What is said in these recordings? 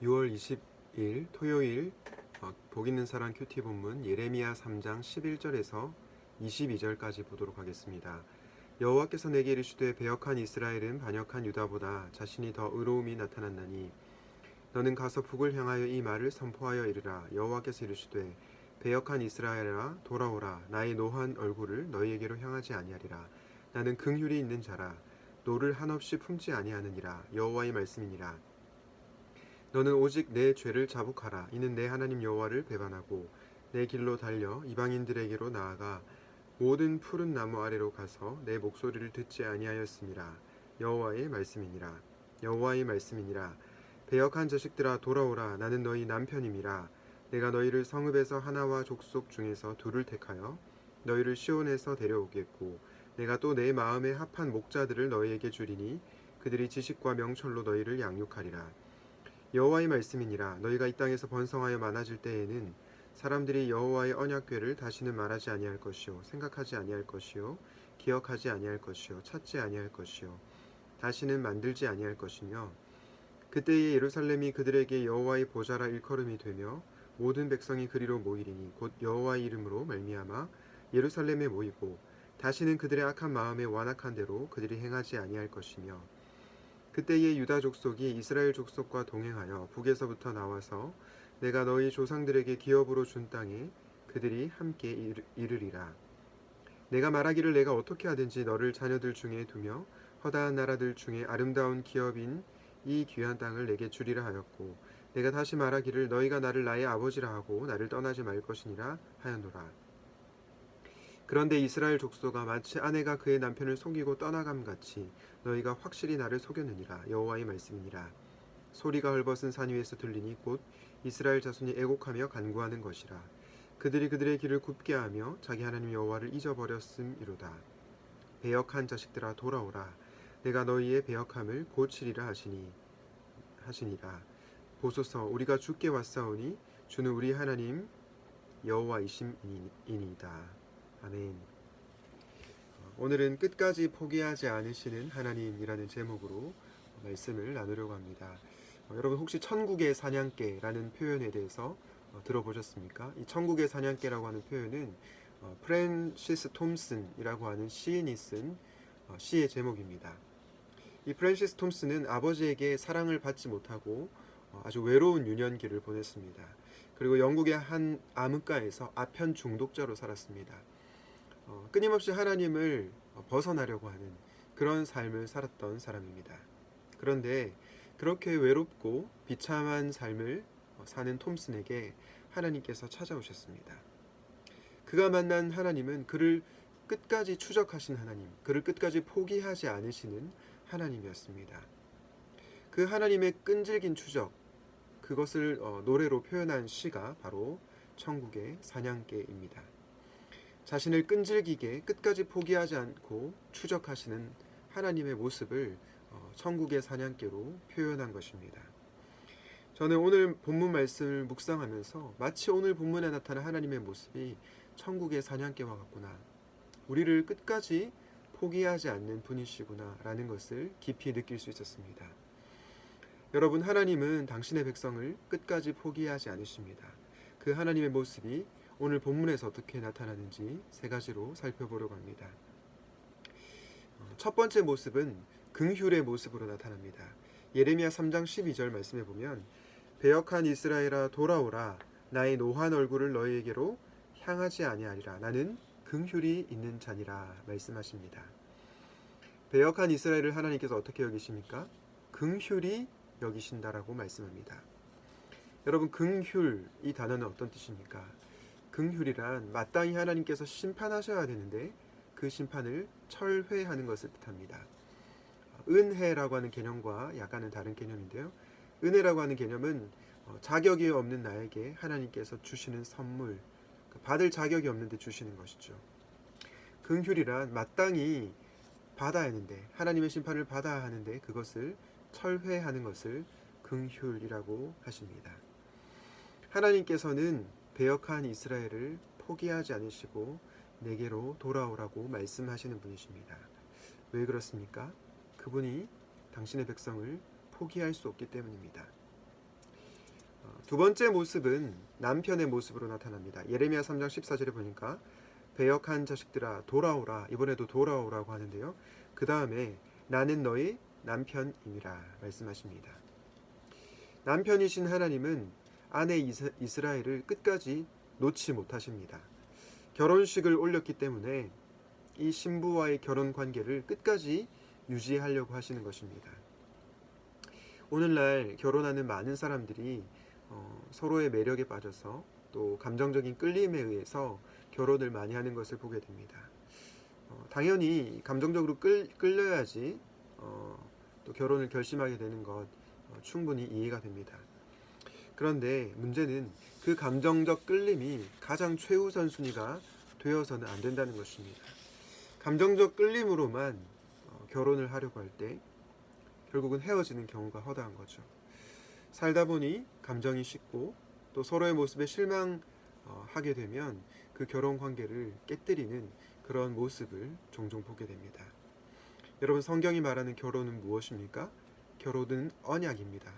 6월 20일 토요일 복 있는 사랑 큐티 본문 예레미야 3장 11절에서 22절까지 보도록 하겠습니다. 여호와께서 내게 이르시되 배역한 이스라엘은 반역한 유다보다 자신이 더 의로움이 나타났나니 너는 가서 북을 향하여 이 말을 선포하여 이르라. 여호와께서 이르시되 배역한 이스라엘아 돌아오라. 나의 노한 얼굴을 너희에게로 향하지 아니하리라. 나는 긍휼이 있는 자라. 노를 한없이 품지 아니하느니라. 여호와의 말씀이니라. 너는 오직 내 죄를 자복하라. 이는 내 하나님 여호와를 배반하고 내 길로 달려 이방인들에게로 나아가 모든 푸른 나무 아래로 가서 내 목소리를 듣지 아니하였음이라. 여호와의 말씀이니라. 여호와의 말씀이니라. 배역한 자식들아 돌아오라. 나는 너희 남편임이라. 내가 너희를 성읍에서 하나와 족속 중에서 둘을 택하여 너희를 시온에서 데려오겠고 내가 또 내 마음에 합한 목자들을 너희에게 주리니 그들이 지식과 명철로 너희를 양육하리라. 여호와의 말씀이니라. 너희가 이 땅에서 번성하여 많아질 때에는 사람들이 여호와의 언약궤를 다시는 말하지 아니할 것이요 생각하지 아니할 것이요 기억하지 아니할 것이요 찾지 아니할 것이요 다시는 만들지 아니할 것이며 그때에 예루살렘이 그들에게 여호와의 보좌라 일컬음이 되며 모든 백성이 그리로 모이리니 곧 여호와의 이름으로 말미암아 예루살렘에 모이고 다시는 그들의 악한 마음에 완악한 대로 그들이 행하지 아니할 것이며 그때의 유다 족속이 이스라엘 족속과 동행하여 북에서부터 나와서 내가 너희 조상들에게 기업으로 준 땅에 그들이 함께 이르리라. 내가 말하기를 내가 어떻게 하든지 너를 자녀들 중에 두며 허다한 나라들 중에 아름다운 기업인 이 귀한 땅을 내게 주리라 하였고 내가 다시 말하기를 너희가 나를 나의 아버지라 하고 나를 떠나지 말 것이니라 하였노라. 그런데 이스라엘 족속아 마치 아내가 그의 남편을 속이고 떠나감같이 너희가 확실히 나를 속였느니라. 여호와의 말씀이니라. 소리가 헐벗은 산 위에서 들리니 곧 이스라엘 자손이 애곡하며 간구하는 것이라. 그들이 그들의 길을 굽게 하며 자기 하나님 여호와를 잊어버렸음이로다. 배역한 자식들아 돌아오라. 내가 너희의 배역함을 고치리라 하시니라. 보소서 우리가 주께 왔사오니 주는 우리 하나님 여호와이심이니이다. 아멘. 오늘은 끝까지 포기하지 않으시는 하나님이라는 제목으로 말씀을 나누려고 합니다. 여러분 혹시 천국의 사냥개라는 표현에 대해서 들어보셨습니까? 이 천국의 사냥개라고 하는 표현은 프랜시스 톰슨이라고 하는 시인이 쓴 시의 제목입니다. 이 프랜시스 톰슨은 아버지에게 사랑을 받지 못하고 아주 외로운 유년기를 보냈습니다. 그리고 영국의 한 암흑가에서 아편 중독자로 살았습니다. 끊임없이 하나님을 벗어나려고 하는 그런 삶을 살았던 사람입니다. 그런데 그렇게 외롭고 비참한 삶을 사는 톰슨에게 하나님께서 찾아오셨습니다. 그가 만난 하나님은 그를 끝까지 추적하신 하나님, 그를 끝까지 포기하지 않으시는 하나님이었습니다. 그 하나님의 끈질긴 추적, 그것을 노래로 표현한 시가 바로 천국의 사냥개입니다. 자신을 끈질기게 끝까지 포기하지 않고 추적하시는 하나님의 모습을 천국의 사냥개로 표현한 것입니다. 저는 오늘 본문 말씀을 묵상하면서 마치 오늘 본문에 나타난 하나님의 모습이 천국의 사냥개와 같구나. 우리를 끝까지 포기하지 않는 분이시구나 라는 것을 깊이 느낄 수 있었습니다. 여러분, 하나님은 당신의 백성을 끝까지 포기하지 않으십니다. 그 하나님의 모습이 오늘 본문에서 어떻게 나타나는지 세 가지로 살펴보려고 합니다. 첫 번째 모습은 긍휼의 모습으로 나타납니다. 예레미야 3장 12절 말씀에 보면 배역한 이스라엘아 돌아오라. 나의 노한 얼굴을 너희에게로 향하지 아니하리라. 나는 긍휼이 있는 자니라 말씀하십니다. 배역한 이스라엘을 하나님께서 어떻게 여기십니까? 긍휼이 여기신다라고 말씀합니다. 여러분, 긍휼 이 단어는 어떤 뜻입니까? 긍휼이란 마땅히 하나님께서 심판하셔야 되는데 그 심판을 철회하는 것을 뜻합니다. 은혜라고 하는 개념과 약간은 다른 개념인데요. 은혜라고 하는 개념은 자격이 없는 나에게 하나님께서 주시는 선물, 받을 자격이 없는데 주시는 것이죠. 긍휼이란 마땅히 받아야 하는데, 하나님의 심판을 받아야 하는데 그것을 철회하는 것을 긍휼이라고 하십니다. 하나님께서는 배역한 이스라엘을 포기하지 않으시고 내게로 돌아오라고 말씀하시는 분이십니다. 왜 그렇습니까? 그분이 당신의 백성을 포기할 수 없기 때문입니다. 두 번째 모습은 남편의 모습으로 나타납니다. 예레미야 3장 14절에 보니까 배역한 자식들아 돌아오라. 이번에도 돌아오라고 하는데요. 그 다음에 나는 너희 남편임이라 말씀하십니다. 남편이신 하나님은 아내 이스라엘을 끝까지 놓지 못하십니다. 결혼식을 올렸기 때문에 이 신부와의 결혼 관계를 끝까지 유지하려고 하시는 것입니다. 오늘날 결혼하는 많은 사람들이 서로의 매력에 빠져서 또 감정적인 끌림에 의해서 결혼을 많이 하는 것을 보게 됩니다. 당연히 감정적으로 끌려야지 또 결혼을 결심하게 되는 것 충분히 이해가 됩니다. 그런데 문제는 그 감정적 끌림이 가장 최우선 순위가 되어서는 안 된다는 것입니다. 감정적 끌림으로만 결혼을 하려고 할 때 결국은 헤어지는 경우가 허다한 거죠. 살다 보니 감정이 식고 또 서로의 모습에 실망하게 되면 그 결혼 관계를 깨뜨리는 그런 모습을 종종 보게 됩니다. 여러분, 성경이 말하는 결혼은 무엇입니까? 결혼은 언약입니다.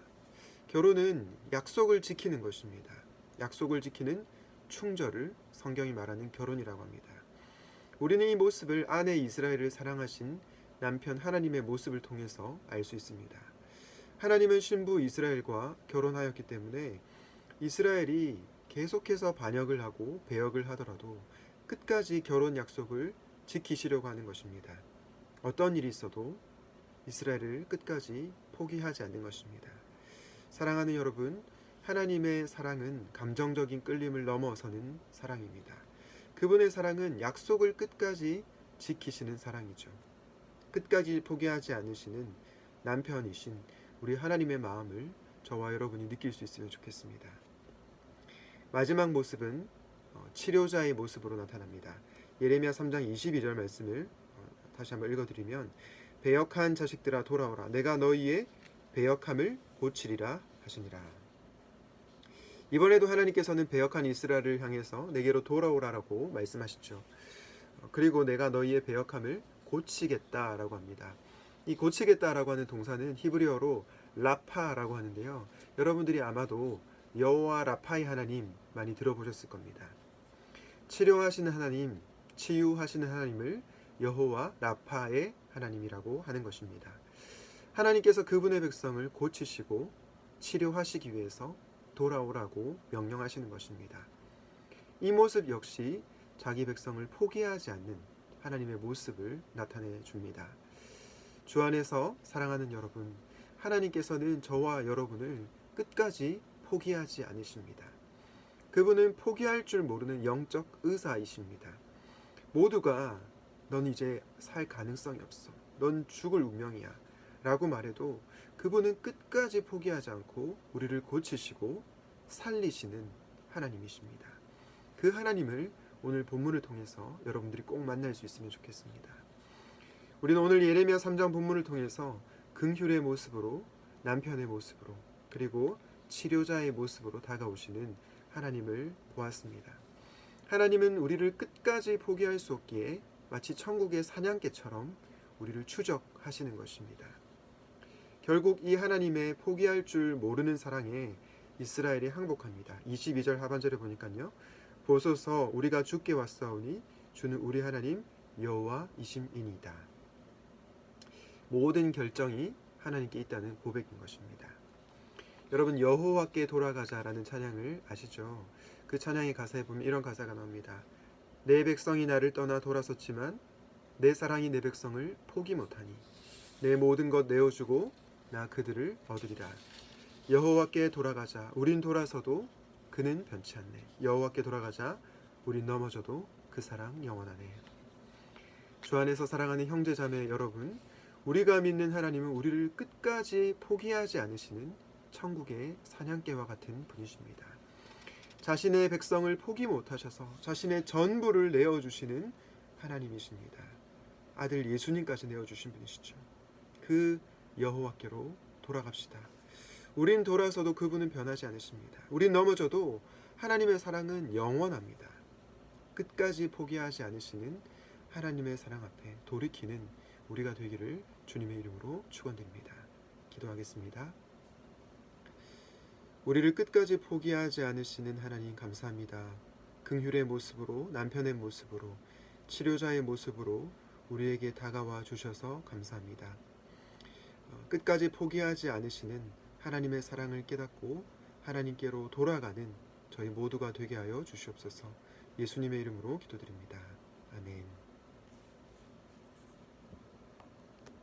결혼은 약속을 지키는 것입니다. 약속을 지키는 충절을 성경이 말하는 결혼이라고 합니다. 우리는 이 모습을 아내 이스라엘을 사랑하신 남편 하나님의 모습을 통해서 알 수 있습니다. 하나님은 신부 이스라엘과 결혼하였기 때문에 이스라엘이 계속해서 반역을 하고 배역을 하더라도 끝까지 결혼 약속을 지키시려고 하는 것입니다. 어떤 일이 있어도 이스라엘을 끝까지 포기하지 않는 것입니다. 사랑하는 여러분, 하나님의 사랑은 감정적인 끌림을 넘어서는 사랑입니다. 그분의 사랑은 약속을 끝까지 지키시는 사랑이죠. 끝까지 포기하지 않으시는 남편이신 우리 하나님의 마음을 저와 여러분이 느낄 수 있으면 좋겠습니다. 마지막 모습은 치료자의 모습으로 나타납니다. 예레미야 3장 22절 말씀을 다시 한번 읽어드리면 배역한 자식들아 돌아오라. 내가 너희의 배역함을 고치리라 하시니라. 이번에도 하나님께서는 배역한 이스라엘을 향해서 내게로 돌아오라라고 말씀하시죠. 그리고 내가 너희의 배역함을 고치겠다라고 합니다. 이 고치겠다라고 하는 동사는 히브리어로 라파라고 하는데요. 여러분들이 아마도 여호와 라파의 하나님 많이 들어보셨을 겁니다. 치료하시는 하나님, 치유하시는 하나님을 여호와 라파의 하나님이라고 하는 것입니다. 하나님께서 그분의 백성을 고치시고 치료하시기 위해서 돌아오라고 명령하시는 것입니다. 이 모습 역시 자기 백성을 포기하지 않는 하나님의 모습을 나타내 줍니다. 주 안에서 사랑하는 여러분, 하나님께서는 저와 여러분을 끝까지 포기하지 않으십니다. 그분은 포기할 줄 모르는 영적 의사이십니다. 모두가 넌 이제 살 가능성이 없어. 넌 죽을 운명이야. 라고 말해도 그분은 끝까지 포기하지 않고 우리를 고치시고 살리시는 하나님이십니다. 그 하나님을 오늘 본문을 통해서 여러분들이 꼭 만날 수 있으면 좋겠습니다. 우리는 오늘 예레미야 3장 본문을 통해서 긍휼의 모습으로, 남편의 모습으로, 그리고 치료자의 모습으로 다가오시는 하나님을 보았습니다. 하나님은 우리를 끝까지 포기할 수 없기에 마치 천국의 사냥개처럼 우리를 추적하시는 것입니다. 결국 이 하나님의 포기할 줄 모르는 사랑에 이스라엘이 항복합니다. 22절 하반절에 보니까요. 보소서 우리가 주께 왔사오니 주는 우리 하나님 여호와이심이니이다. 모든 결정이 하나님께 있다는 고백인 것입니다. 여러분, 여호와께 돌아가자라는 찬양을 아시죠? 그 찬양의 가사에 보면 이런 가사가 나옵니다. 내 백성이 나를 떠나 돌아섰지만 내 사랑이 내 백성을 포기 못하니 내 모든 것 내어주고 나 그들을 얻으리라. 여호와께 돌아가자. 우린 돌아서도 그는 변치 않네. 여호와께 돌아가자. 우린 넘어져도 그 사랑 영원하네. 주 안에서 사랑하는 형제자매 여러분, 우리가 믿는 하나님은 우리를 끝까지 포기하지 않으시는 천국의 사냥개와 같은 분이십니다. 자신의 백성을 포기 못하셔서 자신의 전부를 내어주시는 하나님이십니다. 아들 예수님까지 내어주신 분이시죠. 그 여호와께로 돌아갑시다. 우린 돌아서도 그분은 변하지 않으십니다. 우린 넘어져도 하나님의 사랑은 영원합니다. 끝까지 포기하지 않으시는 하나님의 사랑 앞에 돌이키는 우리가 되기를 주님의 이름으로 축원드립니다. 기도하겠습니다. 우리를 끝까지 포기하지 않으시는 하나님 감사합니다. 긍휼의 모습으로, 남편의 모습으로, 치료자의 모습으로 우리에게 다가와 주셔서 감사합니다. 끝까지 포기하지 않으시는 하나님의 사랑을 깨닫고 하나님께로 돌아가는 저희 모두가 되게 하여 주시옵소서. 예수님의 이름으로 기도드립니다. 아멘.